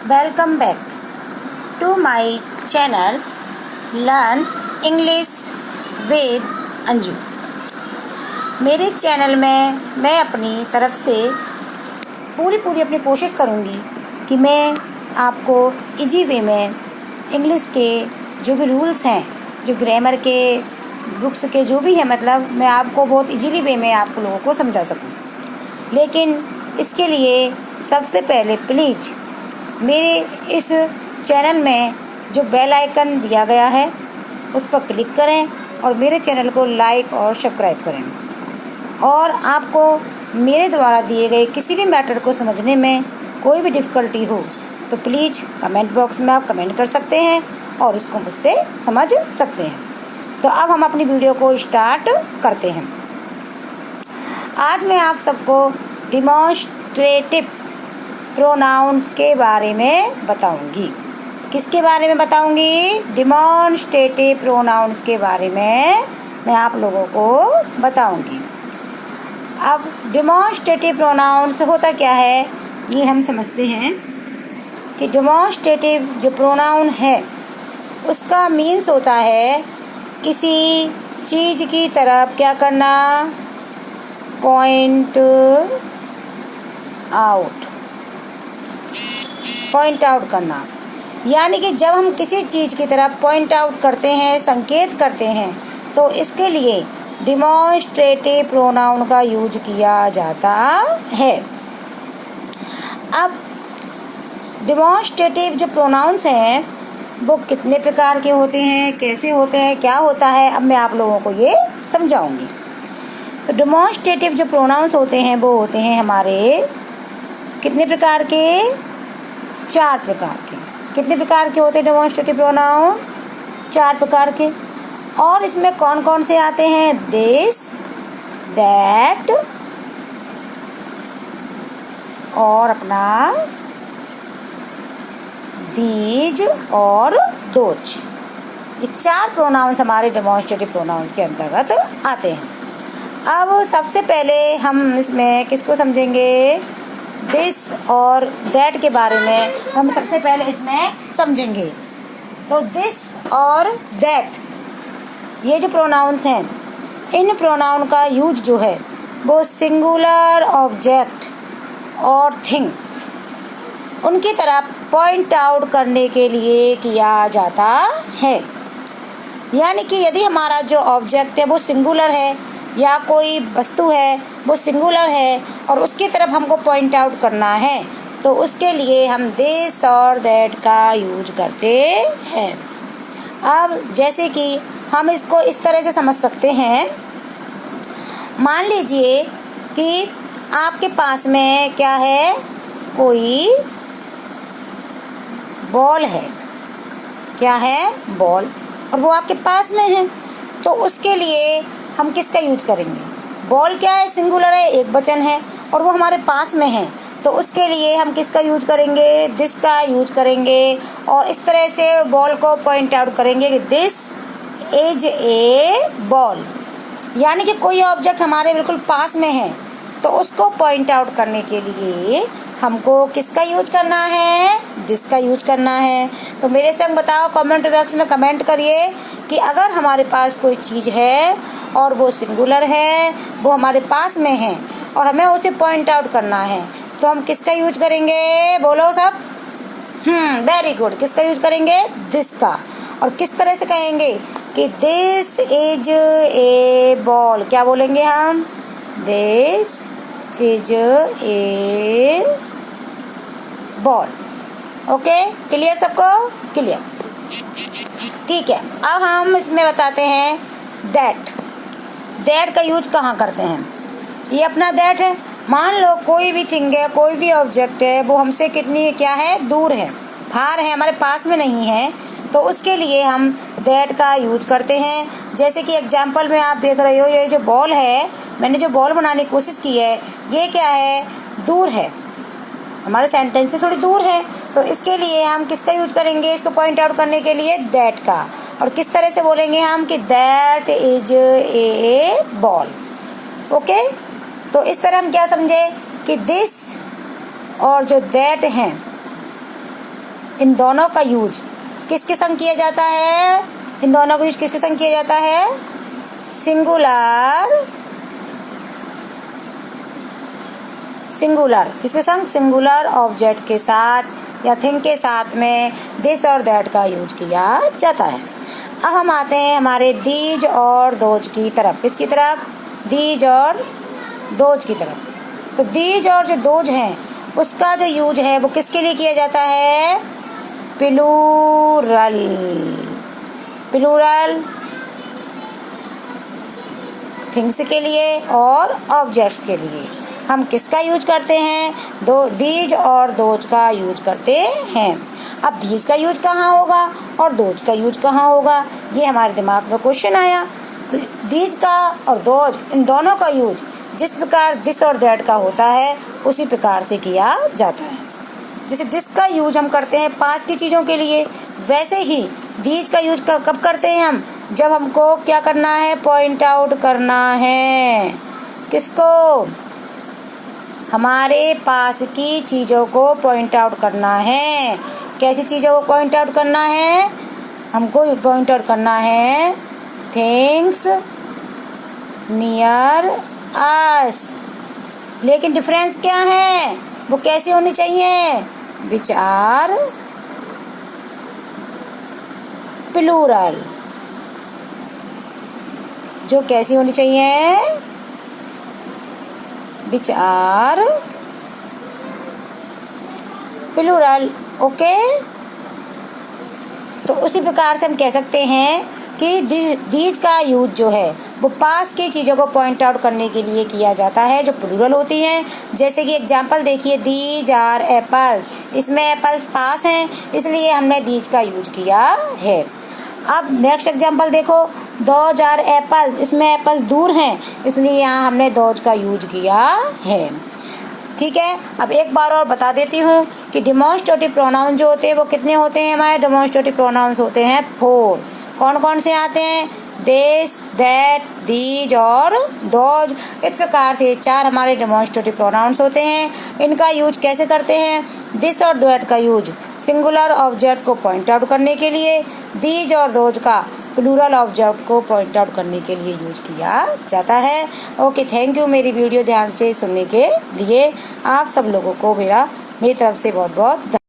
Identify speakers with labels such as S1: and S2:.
S1: Welcome back to my channel Learn English with Anju. मेरे इस channel में मैं अपनी तरफ से पूरी अपनी कोशिश करूँगी कि मैं आपको इजी वे में इंग्लिश के जो भी रूल्स हैं, जो ग्रामर के बुक्स के जो भी हैं, मतलब मैं आपको बहुत इजीली वे में आप लोगों को समझा सकूँ। लेकिन इसके लिए सबसे पहले प्लीज़ मेरे इस चैनल में जो बेल आइकन दिया गया है उस पर क्लिक करें और मेरे चैनल को लाइक और सब्सक्राइब करें। और आपको मेरे द्वारा दिए गए किसी भी मैटर को समझने में कोई भी डिफ़िकल्टी हो तो प्लीज़ कमेंट बॉक्स में आप कमेंट कर सकते हैं और उसको मुझसे समझ सकते हैं। तो अब हम अपनी वीडियो को स्टार्ट करते हैं। आज मैं आप सबको डिमॉन्स्ट्रेटिव प्रोनाउंस के बारे में बताऊंगी। किसके बारे में बताऊंगी? डिमॉन्स्ट्रेटिव प्रोनाउंस के बारे में मैं आप लोगों को बताऊंगी। अब डिमॉन्स्ट्रेटिव प्रोनाउंस होता क्या है ये हम समझते हैं कि डिमॉन्स्ट्रेटिव जो प्रोनाउन है उसका मीन्स होता है किसी चीज़ की तरफ क्या करना, पॉइंट आउट करना। यानी कि जब हम किसी चीज़ की तरफ पॉइंट आउट करते हैं, संकेत करते हैं, तो इसके लिए डिमॉन्स्ट्रेटिव प्रोनाउन का यूज किया जाता है। अब डिमॉन्स्ट्रेटिव जो प्रोनाउंस हैं वो कितने प्रकार के होते हैं, कैसे होते हैं, क्या होता है, अब मैं आप लोगों को ये समझाऊंगी। तो डिमॉन्स्ट्रेटिव जो प्रोनाउंस होते हैं वो होते हैं हमारे कितने प्रकार के? 4 प्रकार के। कितने प्रकार के होते हैं डिमॉन्स्ट्रेटिव प्रोनाउन? 4 प्रकार के। और इसमें कौन कौन से आते हैं? दिस, दैट और अपना दीज और दोज। ये 4 प्रोनाउंस हमारे डिमॉन्स्ट्रेटिव प्रोनाउंस के अंतर्गत आते हैं। अब सबसे पहले हम इसमें किसको समझेंगे? दिस और दैट के बारे में हम सबसे पहले इसमें समझेंगे। तो दिस और दैट ये जो प्रोनाउंस हैं, इन प्रोनाउन का यूज जो है वो सिंगुलर ऑब्जेक्ट और थिंग उनकी तरफ पॉइंट आउट करने के लिए किया जाता है। यानी कि यदि हमारा जो ऑब्जेक्ट है वो सिंगुलर है या कोई वस्तु है वो सिंगुलर है और उसकी तरफ हमको पॉइंट आउट करना है तो उसके लिए हम दिस और दैट का यूज करते हैं। अब जैसे कि हम इसको इस तरह से समझ सकते हैं, मान लीजिए कि आपके पास में क्या है, कोई बॉल है। क्या है? बॉल। और वो आपके पास में है तो उसके लिए हम किसका यूज करेंगे? बॉल क्या है? सिंगुलर है, एक वचन है और वो हमारे पास में है तो उसके लिए हम किसका यूज करेंगे? दिस का यूज करेंगे और इस तरह से बॉल को पॉइंट आउट करेंगे कि दिस इज ए बॉल। यानी कि कोई ऑब्जेक्ट हमारे बिल्कुल पास में है तो उसको पॉइंट आउट करने के लिए हमको किसका यूज करना है? दिस का यूज करना है। तो मेरे संग बताओ, कमेंट बॉक्स में कमेंट करिए कि अगर हमारे पास कोई चीज़ है और वो सिंगुलर है, वो हमारे पास में है और हमें उसे पॉइंट आउट करना है तो हम किसका यूज करेंगे? बोलो सब। Very good. किसका यूज करेंगे? दिस का। और किस तरह से कहेंगे कि दिस इज ए बॉल? क्या बोलेंगे हम? This is a ball. Okay, clear सबको? क्लियर। ठीक है। अब हम इसमें बताते हैं दैट। दैट का यूज कहाँ करते हैं? ये अपना दैट है। मान लो कोई भी थिंग है, कोई भी ऑब्जेक्ट है, वो हमसे कितनी क्या है? दूर है, फार है, हमारे पास में नहीं है तो उसके लिए हम दैट का यूज करते हैं। जैसे कि एग्जाम्पल में आप देख रहे हो, ये जो बॉल है, मैंने जो बॉल बनाने की कोशिश की है, ये क्या है? दूर है, हमारे सेंटेंस से थोड़ी दूर है तो इसके लिए हम किसका यूज करेंगे? इसको पॉइंट आउट करने के लिए दैट का। और किस तरह से बोलेंगे हम कि that is a ball. Okay, तो इस तरह हम क्या समझे कि दिस और जो दैट हैं इन दोनों का यूज किसके संग किया जाता है? इन दोनों का यूज किसके संग किया जाता है? सिंगुलर किसके संग? सिंगुलर ऑब्जेक्ट के साथ या थिंग के साथ में दिस और दैट का यूज किया जाता है। अब हम आते हैं हमारे दीज और दोज की तरफ। किसकी तरफ? दीज और दोज की तरफ। तो दीज और जो दोज हैं उसका जो यूज है वो किसके लिए किया जाता है? प्लूरल थिंग्स के लिए और ऑब्जेक्ट्स के लिए हम किसका यूज करते हैं? दीज और दोज का यूज करते हैं। अब दीज का यूज कहाँ होगा और दोज का यूज कहाँ होगा, ये हमारे दिमाग में क्वेश्चन आया। तो दीज का और दोज इन दोनों का यूज जिस प्रकार दिस और दैट का होता है उसी प्रकार से किया जाता है। जैसे दिस का यूज हम करते हैं पास की चीज़ों के लिए, वैसे ही दीज का यूज कब करते हैं हम? जब हमको क्या करना है? पॉइंट आउट करना है। किसको? हमारे पास की चीज़ों को पॉइंट आउट करना है। कैसी चीज़ों को पॉइंट आउट करना है? हमको पॉइंट आउट करना है थिंग्स नियर अस। लेकिन डिफरेंस क्या है? वो कैसी होनी चाहिए? Which are plural. जो कैसी होनी चाहिए? Which are plural. ओके, तो उसी प्रकार से हम कह सकते हैं कि दीज का यूज जो है वो पास की चीज़ों को पॉइंट आउट करने के लिए किया जाता है जो प्लूरल होती हैं। जैसे कि एग्जांपल देखिए, दीज आर एप्पल्स। इसमें एप्पल्स पास हैं इसलिए हमने दीज का यूज किया है। अब नेक्स्ट एग्जांपल देखो, दोज आर एप्पल्स। इसमें एप्पल दूर हैं इसलिए यहाँ हमने दोज का यूज किया है। ठीक है, अब एक बार और बता देती हूँ कि डिमॉन्स्ट्रेटिव प्रोनाउन जो होते हैं वो कितने होते हैं? हमारे डिमॉन्स्ट्रेटिव प्रोनाउंस होते हैं 4। कौन कौन से आते हैं? दिस, दैट, दीज और दोज। इस प्रकार से 4 हमारे डिमॉन्स्ट्रेटिव प्रोनाउंस होते हैं। इनका यूज कैसे करते हैं? दिस और दैट का यूज सिंगुलर ऑब्जेक्ट को पॉइंट आउट करने के लिए, दीज और दोज का प्लूरल ऑब्जेक्ट को पॉइंट आउट करने के लिए यूज किया जाता है। ओके, थैंक यू मेरी वीडियो ध्यान से सुनने के लिए। आप सब लोगों को मेरी तरफ से बहुत बहुत